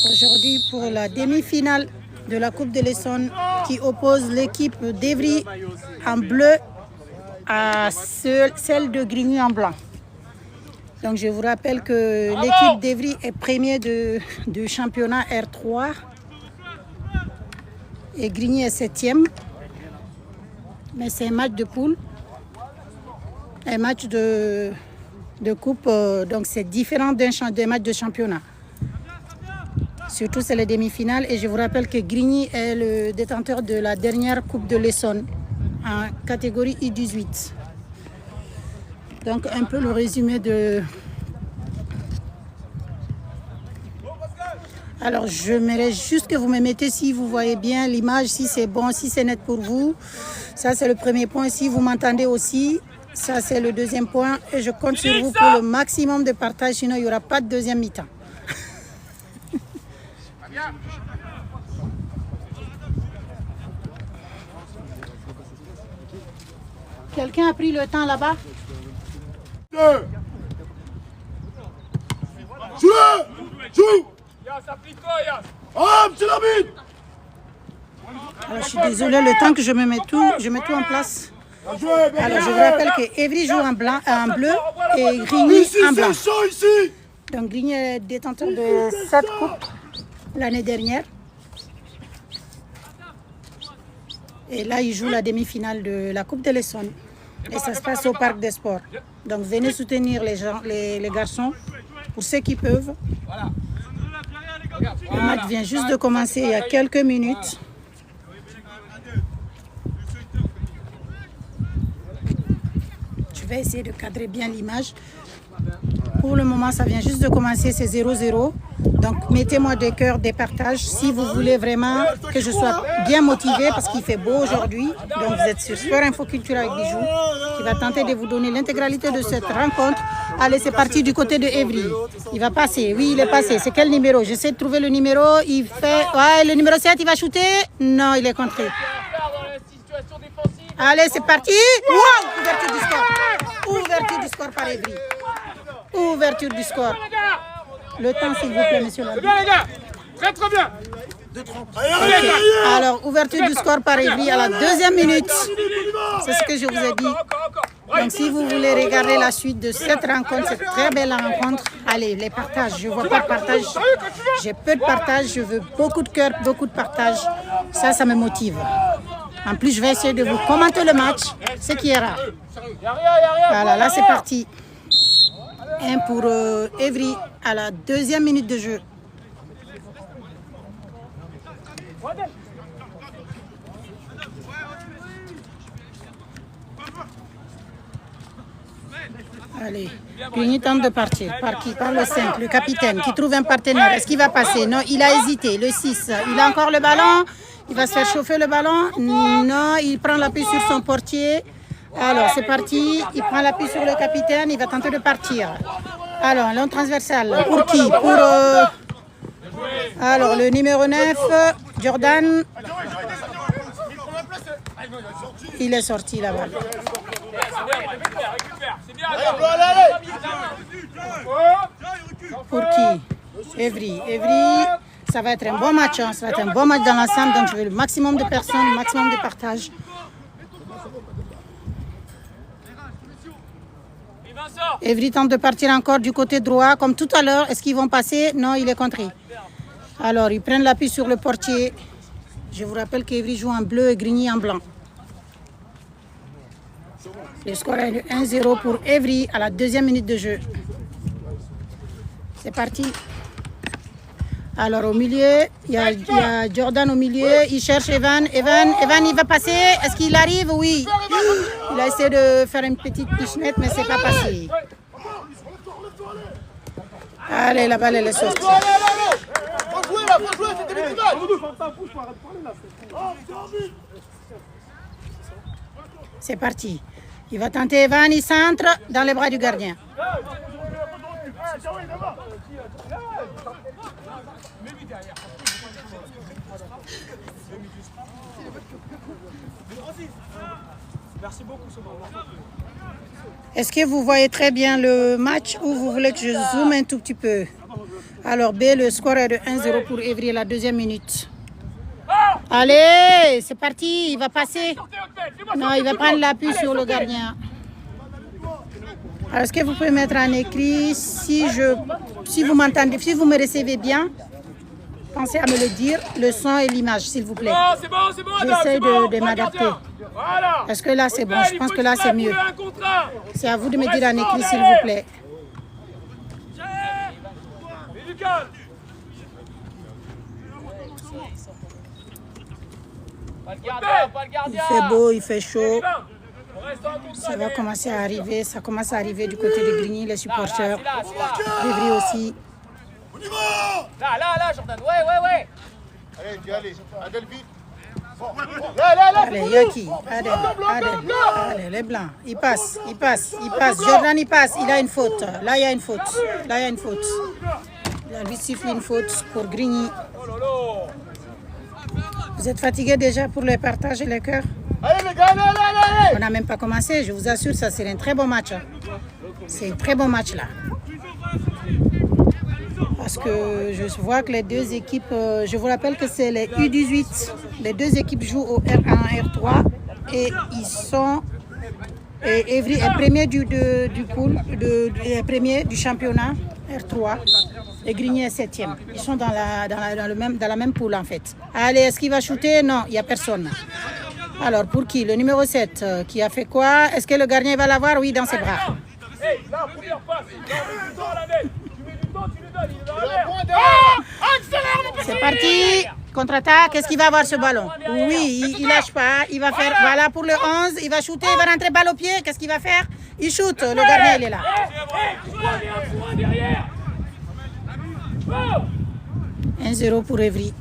Aujourd'hui pour la demi-finale de la Coupe de l'Essonne qui oppose l'équipe d'Evry en bleu à celle de Grigny en blanc. Donc je vous rappelle que l'équipe d'Evry est premier du championnat R3 et Grigny est 7e. Mais c'est un match de poule, un match de coupe, donc c'est différent d'un match de championnat. Surtout c'est les demi-finales et je vous rappelle que Grigny est le détenteur de la dernière Coupe de l'Essonne en catégorie U18. Donc un peu le résumé de... Alors j'aimerais juste que vous me mettez si vous voyez bien l'image, si c'est bon, si c'est net pour vous. Ça c'est le premier point. Si vous m'entendez aussi, ça c'est le deuxième point. Et je compte sur vous pour le maximum de partage, sinon il n'y aura pas de deuxième mi-temps. Quelqu'un a pris le temps là-bas? Alors, je suis désolée, le temps que je mets tout en place. Alors, je vous rappelle que Evry joue en bleu et Grigny en blanc. Donc, Grigny est détenteur de cette coupe l'année dernière. Et là, il joue la demi-finale de la Coupe de l'Essonne. Et ça se passe au Parc des Sports. Donc, venez soutenir les garçons pour ceux qui peuvent. Le match vient juste de commencer il y a quelques minutes. Je vais essayer de cadrer bien l'image. Pour le moment, ça vient juste de commencer, c'est 0-0. Donc, mettez-moi des cœurs, des partages, si vous voulez vraiment que je sois bien motivée, parce qu'il fait beau aujourd'hui. Donc, vous êtes sur Sport Info Culture avec Bijou, qui va tenter de vous donner l'intégralité de cette rencontre. Allez, c'est parti du côté de Evry. Il va passer, oui, il est passé. C'est quel numéro? J'essaie de trouver le numéro. Il fait... Ouais, le numéro 7, il va shooter. Non, il est contré. Allez, c'est parti. Wow! Ouverture du score. Ouverture du score par Evry. Ouverture du score. Le temps, s'il vous plaît, monsieur l'arbitre. Bien, les gars. Très, très bien. Okay. Alors, ouverture du score par Evry à la deuxième minute. C'est ce que je vous ai dit. Donc, si vous voulez regarder la suite de cette rencontre, cette très belle rencontre, allez, les partages. Je ne vois pas de partage. J'ai peu de partage. Je veux beaucoup de cœur, beaucoup de partage. Ça me motive. En plus, je vais essayer de vous commenter le match, ce qui est rare. Voilà, là, c'est parti. 1 pour Evry à la deuxième minute de jeu. Allez, Grigny tente de partir. Par qui? Par le 5, le capitaine, qui trouve un partenaire. Est-ce qu'il va passer? Non, il a hésité. Le 6, il a encore le ballon. Il va se faire chauffer le ballon. Non, il prend l'appui sur son portier. Alors, c'est parti. Il prend l'appui sur le capitaine. Il va tenter de partir. Alors, long transversal. Pour qui? Pour... Alors, le numéro 9, Jordan. Il est sorti là-bas. Pour qui? Evry. Evry, ça va être un bon match. Hein. Ça va être un bon match dans l'ensemble. Donc, je veux le maximum de personnes, le maximum de partage. Evry tente de partir encore du côté droit, comme tout à l'heure. Est-ce qu'ils vont passer? Non, il est contré. Alors, ils prennent l'appui sur le portier. Je vous rappelle qu'Evry joue en bleu et Grigny en blanc. Le score est de 1-0 pour Evry à la deuxième minute de jeu. C'est parti. Alors au milieu, il y a Jordan au milieu, il cherche Evan. Evan, il va passer. Est-ce qu'il arrive? Oui. Il a essayé de faire une petite pichenette, mais c'est pas passé. Allez, la balle, elle est sortie. Faut jouer là, c'est début du match. C'est parti. Il va tenter Evan, il centre dans les bras du gardien. Merci beaucoup, ce moment. Est-ce que vous voyez très bien le match ou vous voulez que je zoome un tout petit peu? Alors B, le score est de 1-0 pour Evry à la 2e minute. Allez, c'est parti, il va passer. Non, il va prendre l'appui sur le gardien. Alors, est-ce que vous pouvez mettre en écrit si vous m'entendez, si vous me recevez bien? Pensez à me le dire, le son et l'image, s'il vous plaît. J'essaie de m'adapter. Est-ce que là, c'est bon? Je pense que là, c'est mieux. C'est à vous de me dire en écrit, s'il vous plaît. Il fait beau, il fait chaud. Ça va commencer à arriver. Ça commence à arriver du côté de Grigny, les supporters. Evry aussi. Là, Jordan. Ouais. Allez, dis allez. Adèle vite. Allez, il y a qui? Adèle. Allez, les blancs. Il passe. Jordan, il passe. Il a une faute. Là, il y a une faute. Il a lui sifflé une faute pour Grigny. Vous êtes fatigués déjà pour les partages et les cœurs? Allez, les gars, allez. On n'a même pas commencé. Je vous assure, ça c'est un très bon match. C'est un très bon match là. Parce que je vois que les deux équipes, je vous rappelle que c'est les U18. Les deux équipes jouent au R1, R3 et ils sont. Et Evry est premier du pool, premier du championnat R3 et Grigny est 7e. Ils sont dans la même pool en fait. Allez, est-ce qu'il va shooter? Non, il n'y a personne. Alors pour qui? Le numéro 7 qui a fait quoi? Est-ce que le gardien va l'avoir? Oui, dans ses bras. C'est parti. Contre-attaque. Est-ce qu'il va avoir ce ballon? Oui, il lâche pas. Il va faire. Voilà pour le 11. Il va shooter. Il va rentrer balle au pied. Qu'est-ce qu'il va faire? Il shoot. Le gardien, il est là. 1-0 pour Evry.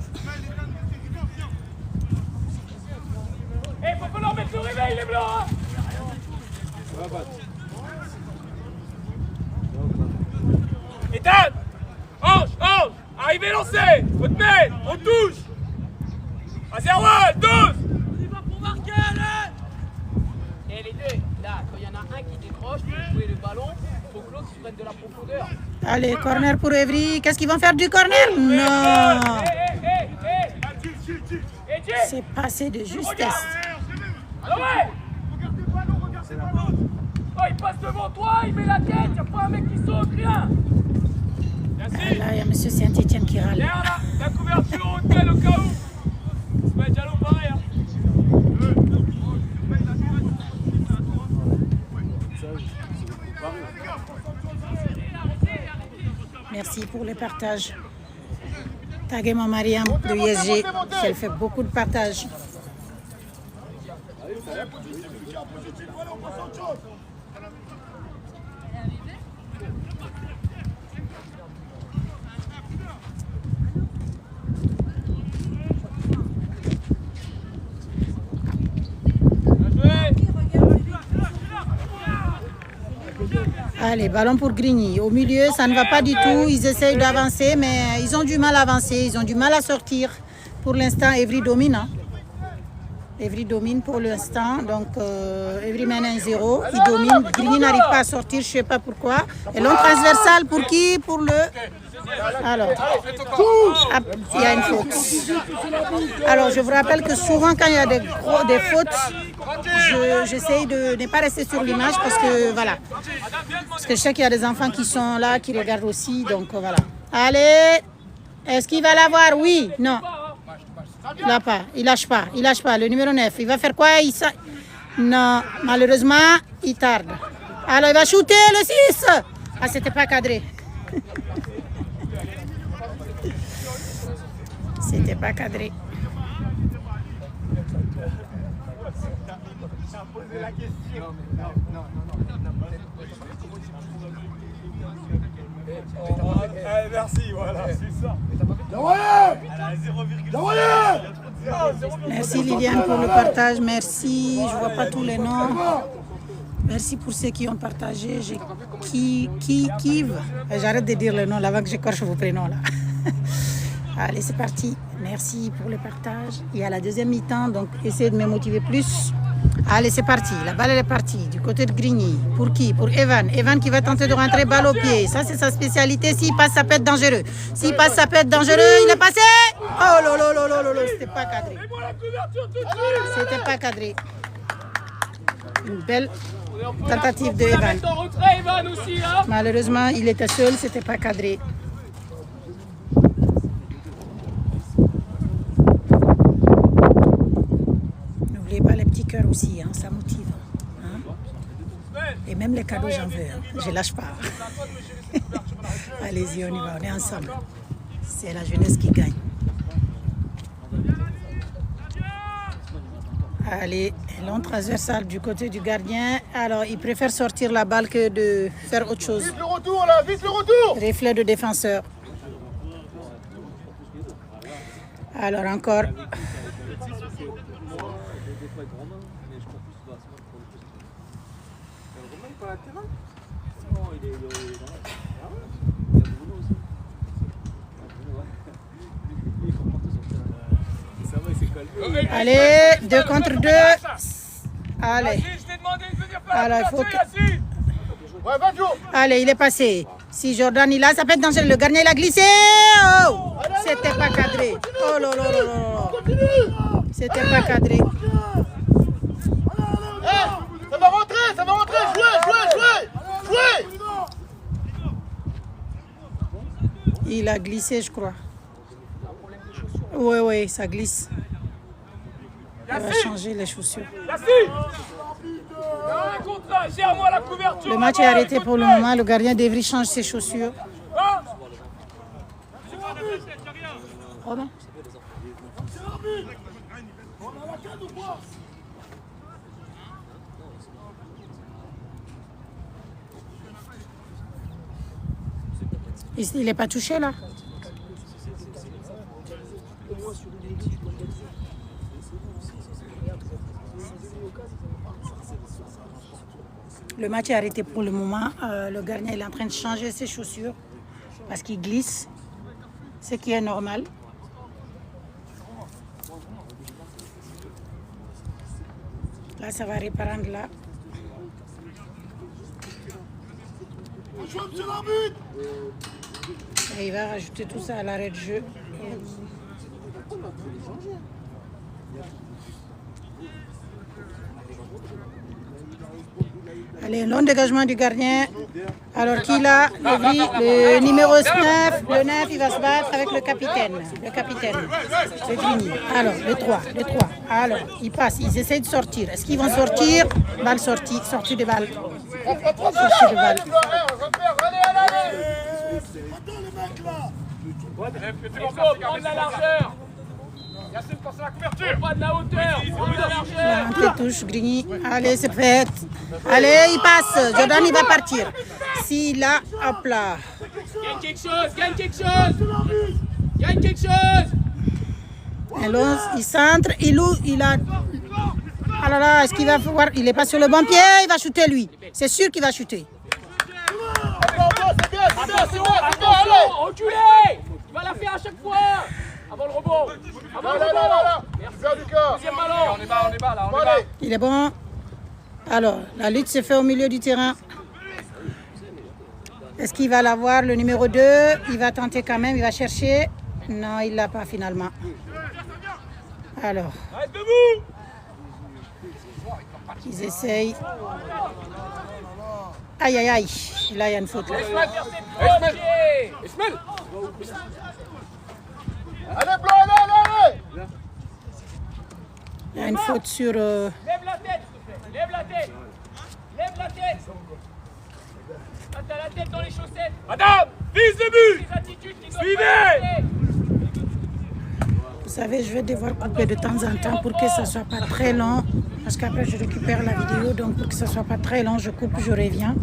Il faut leur mettre le réveil, les blancs. Ethan, Ange, arrivez, lancez. Votre main, on touche. À 0-1, 12. Il va pour marquer, allez. Et les deux, là, quand il y en a un qui décroche pour jouer le ballon, il faut que l'autre se prenne de la profondeur. Allez, corner pour Evry. Qu'est-ce qu'ils vont faire du corner? Non. C'est passé de justesse. Alors ouais. Oh, il passe devant toi, il met la tête, il n'y a pas un mec qui saute, rien. Ah, là, il y a M. Saint-Etienne qui râle. Derrière là, la couverture au hôtel au cas où. C'est pas déjà l'eau pareil. Hein. Merci pour le partage. Taguez-moi Mariam de ISG, elle fait beaucoup de partage. Allez, ballon pour Grigny. Au milieu, ça ne va pas du tout. Ils essayent d'avancer, mais ils ont du mal à avancer. Ils ont du mal à sortir. Pour l'instant, Evry domine. Hein. Evry domine pour l'instant. Donc, Evry mène 1-0. Il domine. Grigny n'arrive pas à sortir. Je ne sais pas pourquoi. Et long transversal pour qui? Pour le... Alors, il y a une faute. Alors, je vous rappelle que souvent, quand il y a des fautes, j'essaye de ne pas rester sur l'image parce que, voilà. Parce que je sais qu'il y a des enfants qui sont là, qui regardent aussi. Donc, voilà. Allez, est-ce qu'il va l'avoir? Oui, non. Il l'a pas. Il lâche pas. Il lâche pas. Le numéro 9. Il va faire quoi? Non, malheureusement, il tarde. Alors, il va shooter le 6. Ah, c'était pas cadré. C'était pas cadré. Merci, voilà, c'est ça. Merci Liliane pour le partage. Merci. Je vois pas tous les noms. Merci pour ceux qui ont partagé. J'arrête de dire le nom là avant que j'écorche vos prénoms là. Allez, c'est parti. Merci pour le partage. Il y a la deuxième mi-temps, donc essayez de me motiver plus. Allez, c'est parti. La balle elle est partie du côté de Grigny. Pour qui? Pour Evan. Evan qui va tenter de rentrer balle au pied. Ça, c'est sa spécialité. S'il passe, ça peut être dangereux. S'il passe, ça peut être dangereux. Il est passé. Oh là là là là là là. C'était pas cadré. C'était pas cadré. Une belle tentative de Evan. Malheureusement, il était seul. C'était pas cadré. N'oubliez pas les petits cœurs aussi, hein, ça motive. Hein. Et même les cadeaux, j'en veux. Hein. Je lâche pas. Allez-y, on y va, on est ensemble. C'est la jeunesse qui gagne. Allez, long transversal du côté du gardien. Alors, il préfère sortir la balle que de faire autre chose. Vite le retour là, vite le retour. Reflet de défenseur. Alors encore. Allez, 2 contre 2. Allez. Alors, il faut que... Ouais, va Joe. Allez, il est passé. Si Jordan il a, ça peut être dangereux. Le gardien il a glissé. Oh, c'était pas cadré. Oh là là là là. C'était pas cadré. Ça va rentrer, ça va rentrer. Jouez. Il a glissé, je crois. Oui, ça glisse. Il va changer les chaussures. Le match est arrêté pour le moment. Le gardien devrait changer ses chaussures. Robin. Il n'est pas touché là? Le match est arrêté pour le moment. Le gardien est en train de changer ses chaussures parce qu'il glisse, ce qui est normal. Là, ça va reprendre là. Et il va rajouter tout ça à l'arrêt de jeu. Allez, long dégagement du gardien. Alors qu'il a le numéro 9, le 9, il va se battre avec le capitaine de Grigny. Alors, le 3. Alors, ils passent, ils essayent de sortir. Est-ce qu'ils vont sortir? Balle sortie de balle. Sortie de balle. Prends de la largeur. Yacine, pense à la couverture. Pas de la hauteur. Prends de la largeur. L'entrée touche, Grigny. Allez, c'est fait. Allez, il passe. Jordan, il va partir. S'il a, hop là. Gagne quelque chose. Alors, il centre. Il a... Ah là là, est-ce qu'il va pouvoir... Il est pas sur le bon pied. Il va shooter, lui. C'est sûr qu'il va shooter. Attention, reculez. Tu vas la faire à chaque fois. Avant le rebond. Deuxième ballon. On est bas là. Il est bon. Alors, la lutte se fait au milieu du terrain. Est-ce qu'il va l'avoir, le numéro 2? Il va tenter quand même, il va chercher. Non, il ne l'a pas finalement. Alors. Ils essayent. Aïe, aïe, aïe. Là, il y a une faute. Là. Allez, blanc, allez. Il y a une faute sur... Lève la tête, s'il te plaît. Lève la tête. T'as la tête dans les chaussettes. Madame, vise le but. Les attitudes qui doivent Suivez. pas rester. Vous savez, je vais devoir couper de temps en temps pour que ça ne soit pas très long. Parce qu'après, je récupère la vidéo. Donc, pour que ça ne soit pas très long, je coupe, je reviens.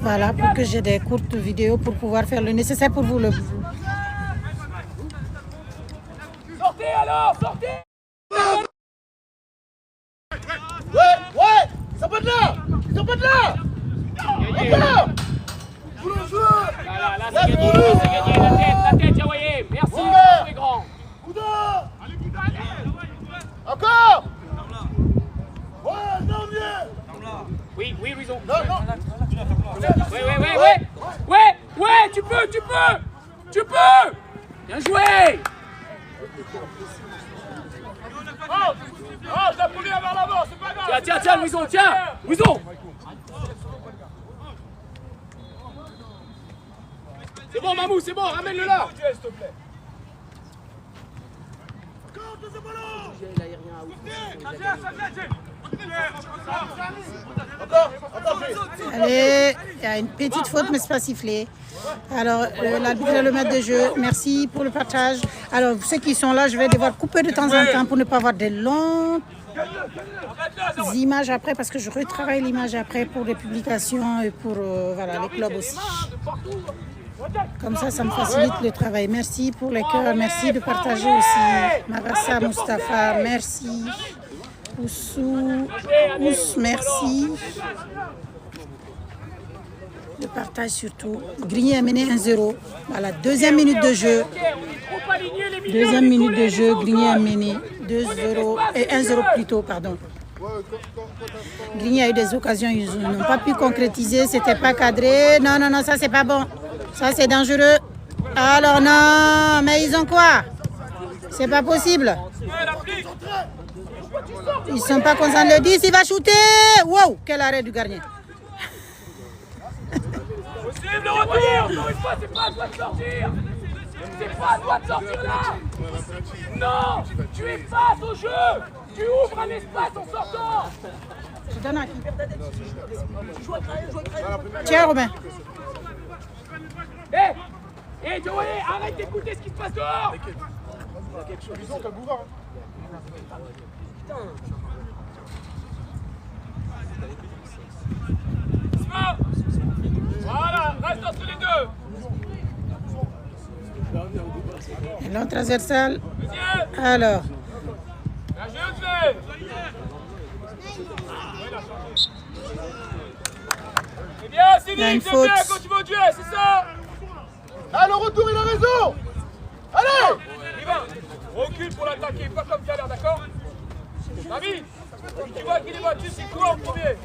Voilà, pour que j'ai des courtes vidéos pour pouvoir faire le nécessaire pour vous. Sortez alors, sortez. Ouais, ils sont pas de là. Ils sont pas de là. Encore. Là, c'est gagné, la tête, Yawaye. Merci, les grands. Encore. Ouais, non, mieux. Oui, Louison. Non. Ouais, tu peux. Bien joué. Oh, je l'ai poulet vers l'avant, c'est pas grave. Tiens, Louison. C'est bon, Mamou, c'est bon, ramène-le là. S'il te plaît. Allez, il y a une petite faute, mais c'est pas sifflé. Alors, l'arbitre et le maître de jeu, merci pour le partage. Alors, ceux qui sont là, je vais devoir couper de temps en temps pour ne pas avoir de longues images après, parce que je retravaille l'image après pour les publications et pour voilà, les clubs aussi. Comme ça me facilite le travail. Merci pour les cœurs, merci de partager aussi. Mavassa Mustafa, merci. Oussou, merci. Le partage surtout. Grigny a mené 1-0. Voilà, deuxième minute de jeu. Grigny a mené 2-0 et 1-0 plutôt, pardon. Grigny a eu des occasions, ils n'ont pas pu concrétiser, c'était pas cadré. Non, ça c'est pas bon. Ça c'est dangereux. Alors non, mais ils ont quoi? C'est pas possible. Ils sont pas contents de le 10, il va shooter. Wow, quel arrêt du gardien. Possible le retour. Encore une fois, c'est pas à toi de sortir. C'est pas à toi de sortir là. Non, tu es face au jeu. Tu ouvres un espace en sortant. Je donne à qui? Tiens, Robin. Hé, Joey, arrête d'écouter ce qui se passe dehors. Voilà, reste entre les deux. Et l'autre transversal. Alors. C'est bien, Il y a une Sylvie, c'est bien faute. quand tu vas au duel, c'est ça. Ah, le retour, il a raison. Allez. Ivan, recule pour l'attaquer, pas comme tout à l'heure, d'accord? David, tu vois qu'il est battu, c'est quoi en premier?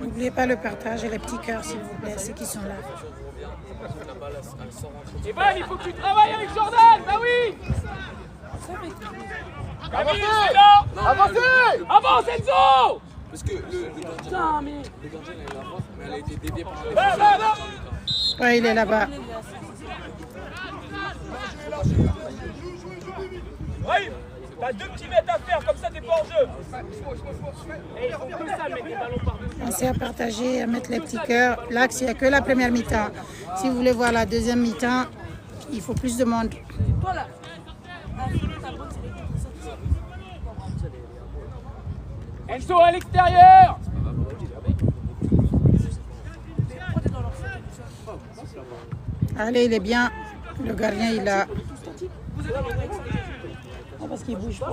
N'oubliez pas le partage et les petits cœurs, s'il vous plaît, ceux qui sont là. Evan, il faut que tu travailles avec Jordan. Bah oui. Camille, c'est là. Avancez. Avance, Enzo. Parce que le gardien, Putain, mais... le gardien il a la frappe, mais elle a été déviée par un Là. Ouais, il est là-bas. Oui, t'as 2 petits mètres à faire, comme ça t'es pas en jeu. Et ils font que ça, mettre des ballons par-dessus. Pensez à partager, à mettre les petits cœurs. Là, il n'y a que la première mi-temps. Si vous voulez voir la deuxième mi-temps, il faut plus de monde. Enzo à l'extérieur. Allez, il est bien. Le gardien, il a... Ah, parce qu'il bouge pas.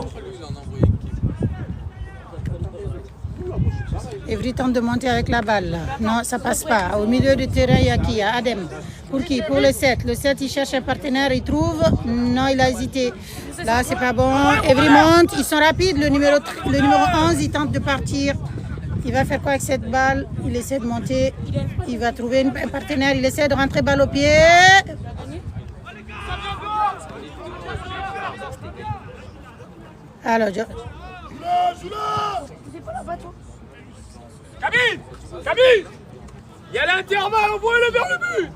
Evry tente de monter avec la balle. Là. Non, ça passe pas. Au milieu du terrain, il y a qui? Il y a Adem. Pour qui? Pour le 7. Le 7, il cherche un partenaire, il trouve. Non, il a hésité. Là, c'est pas bon. Evry monte. Ils sont rapides. Le numéro 11, il tente de partir. Il va faire quoi avec cette balle? Il essaie de monter. Il va trouver un partenaire. Il essaie de rentrer balle au pied. Alors, Camille, il y a l'intervalle, envoie-le vers le but.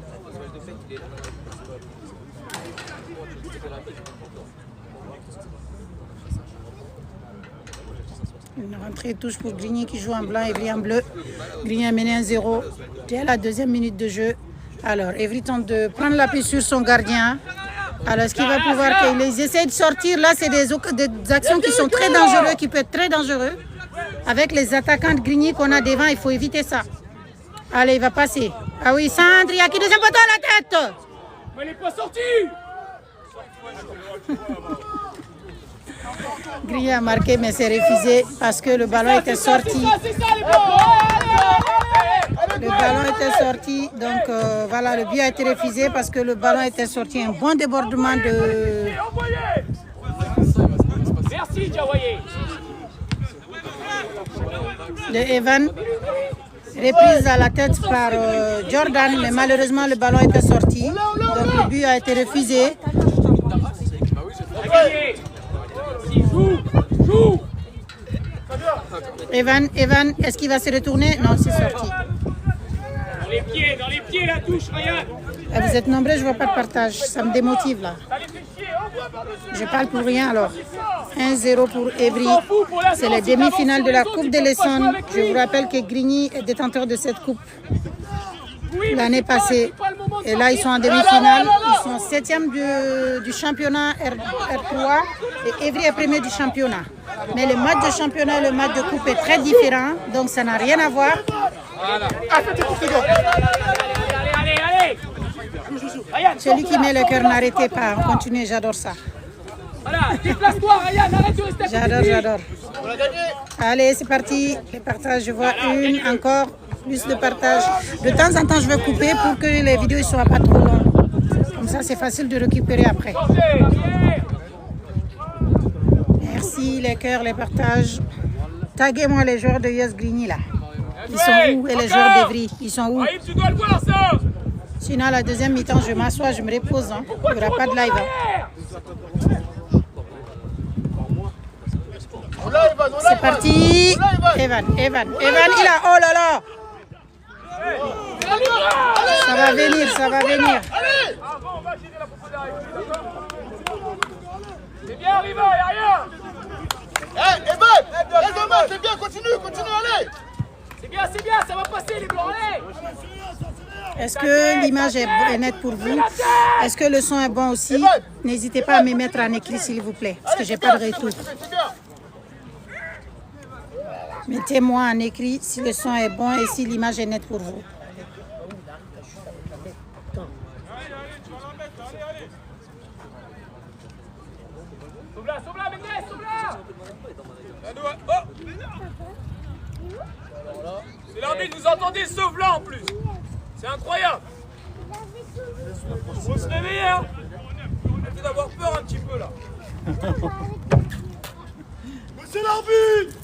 Une rentrée touche pour Grigny qui joue en blanc, Evry en bleu. Grigny a mené 1-0 dès la 2e minute de jeu. Alors, Evry tente de prendre l'appui sur son gardien. Alors, est-ce qu'il va pouvoir... Ils essayent de sortir. Là, c'est des actions qui sont très dangereuses, qui peuvent être très dangereuses. Avec les attaquants de Grigny qu'on a devant, il faut éviter ça. Allez, il va passer. Ah oui, centre, il y a qui deuxième poteau à la tête. Mais il n'est pas sorti. Grigny a marqué, mais c'est refusé parce que le ballon était sorti. Le ballon était sorti, donc voilà, le but a été refusé parce que le ballon était sorti. Un bon débordement de... Merci, Diawaye. De Evan. Reprise à la tête par Jordan, mais malheureusement le ballon était sorti. Donc le but a été refusé. Evan, est-ce qu'il va se retourner? Non, c'est sorti. Dans les pieds, la touche, Ryan. Vous êtes nombreux, je ne vois pas de partage. Ça me démotive là. Je parle pour rien alors. 1-0 pour Evry. C'est la demi-finale de la Coupe de l'Essonne. Je vous rappelle que Grigny est détenteur de cette coupe l'année passée. Et là, ils sont en demi-finale. Ils sont 7e du championnat R3 et Evry est premier du championnat. Mais le match de championnat et le match de coupe est très différent. Donc ça n'a rien à voir. Allez. Celui qui met le cœur, n'arrêtez pas. Continuez, j'adore ça. Voilà, déplace-toi, Ryan, arrête de rester à côté. J'adore. Allez, c'est parti. Les partages, je vois encore plus de partages. De temps en temps, je vais couper pour que les vidéos ne soient pas trop longues. Comme ça, c'est facile de récupérer après. Merci, les cœurs, les partages. Taguez-moi les joueurs de Yes Grigny là. Ils sont où? Et les joueurs d'Evry, ils sont où? Tu dois le voir, ça. Sinon, à la deuxième mi-temps, je m'assois, je me repose. Hein. Il n'y aura pas de live. Hein. C'est parti. Evan, il a... Oh là là. Ça va venir. Avant, on va girer la profondeur avec lui, d'accord? C'est bien arrivé, y'a rien. Evan, c'est bien, continue, allez. C'est bien, ça va passer les blancs, allez. Est-ce que l'image est nette pour vous? Est-ce que le son est bon aussi? N'hésitez pas à me mettre en écrit s'il vous plaît, parce que j'ai pas de retour. Mettez-moi en écrit si le son est bon et si l'image est nette pour vous. Sauve-la, Mendes, sauve-la. C'est l'arbitre, vous entendez, sauve-la en plus. C'est incroyable. Faut se réveiller, hein. Arrêtez d'avoir peur un petit peu là. C'est l'arbitre.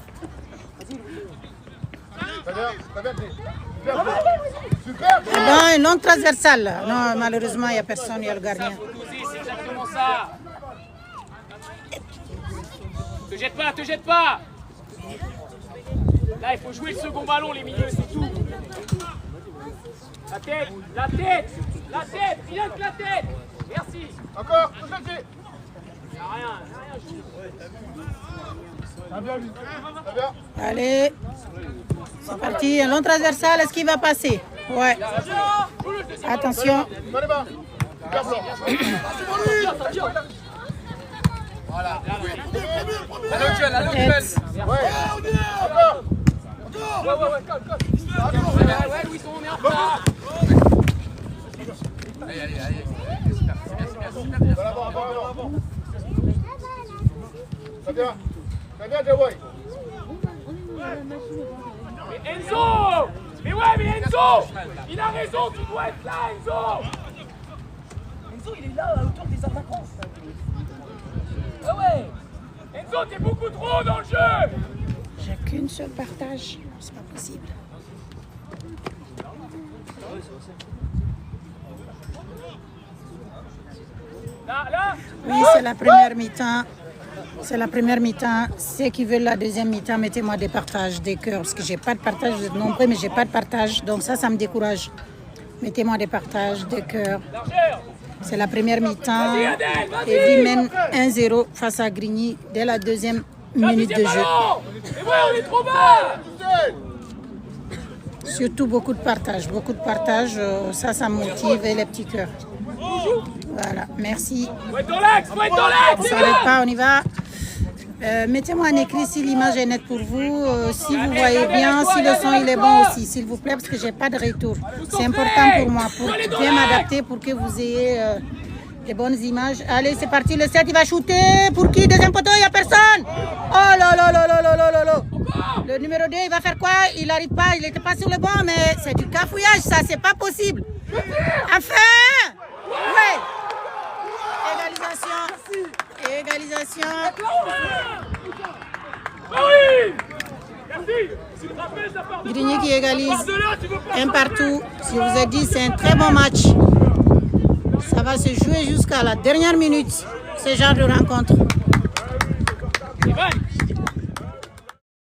T'as bien pris. Super. Bon, une longue transversale. Là. Non, malheureusement, il n'y a personne, il y a le gardien. C'est exactement ça. Te jette pas. Là, il faut jouer le second ballon, les milieux, c'est tout. La tête, rien que la tête. Merci. Encore, touche. Y'a rien. T'as bien. Allez, c'est parti. Un long transversal, est-ce qu'il va passer? Ouais. Attention. Voilà. Tête. Encore. Ouais, Louis, on est en retard. Allez. C'est bien. T'as bien, Jawai. Mais Enzo. Mais Enzo. Il a raison, tu dois être là, Enzo. Enzo, il est là, à hauteur des attaquants. Ah ouais. Enzo, t'es beaucoup trop dans le jeu. J'ai qu'une seule partage. C'est pas possible. Là. Oui, c'est la première mi-temps. Ceux qui veulent la deuxième mi-temps, mettez-moi des partages, des cœurs. Parce que j'ai pas de partage. Vous êtes nombreux, mais j'ai pas de partage. Donc ça me décourage. Mettez-moi des partages, des cœurs. C'est la première mi-temps. Evry mène 1-0 face à Grigny dès la deuxième minutes de jeu. Et ouais, on est trop bas. Surtout beaucoup de partage. Beaucoup de partage, ça motive et les petits cœurs. Voilà, merci. Faut être dans l'axe, faut être dans On l'axe. ne s'arrête pas, on y va. Mettez-moi en écrit si l'image est nette pour vous, si vous voyez bien, si le son il est bon aussi, s'il vous plaît, parce que j'ai pas de retour. C'est important pour moi, pour bien m'adapter, pour que vous ayez les bonnes images. Allez, c'est parti, le 7, il va shooter. Pour qui? Deuxième poteau, il n'y a personne. Oh là là là là là là là là. Le numéro 2, il va faire quoi? Il n'arrive pas, il n'était pas sur le banc, mais c'est du cafouillage, ça, c'est pas possible. Enfin! Ouais! Égalisation. Égalisation. Ah oui. Merci. Si tu te rappelles, ça part de Grigny qui égalise. Par de là, tu veux pas. Un partout. Je vous ai dit, c'est un très bon match. Ça va se jouer jusqu'à la dernière minute, ce genre de rencontre. Ivan,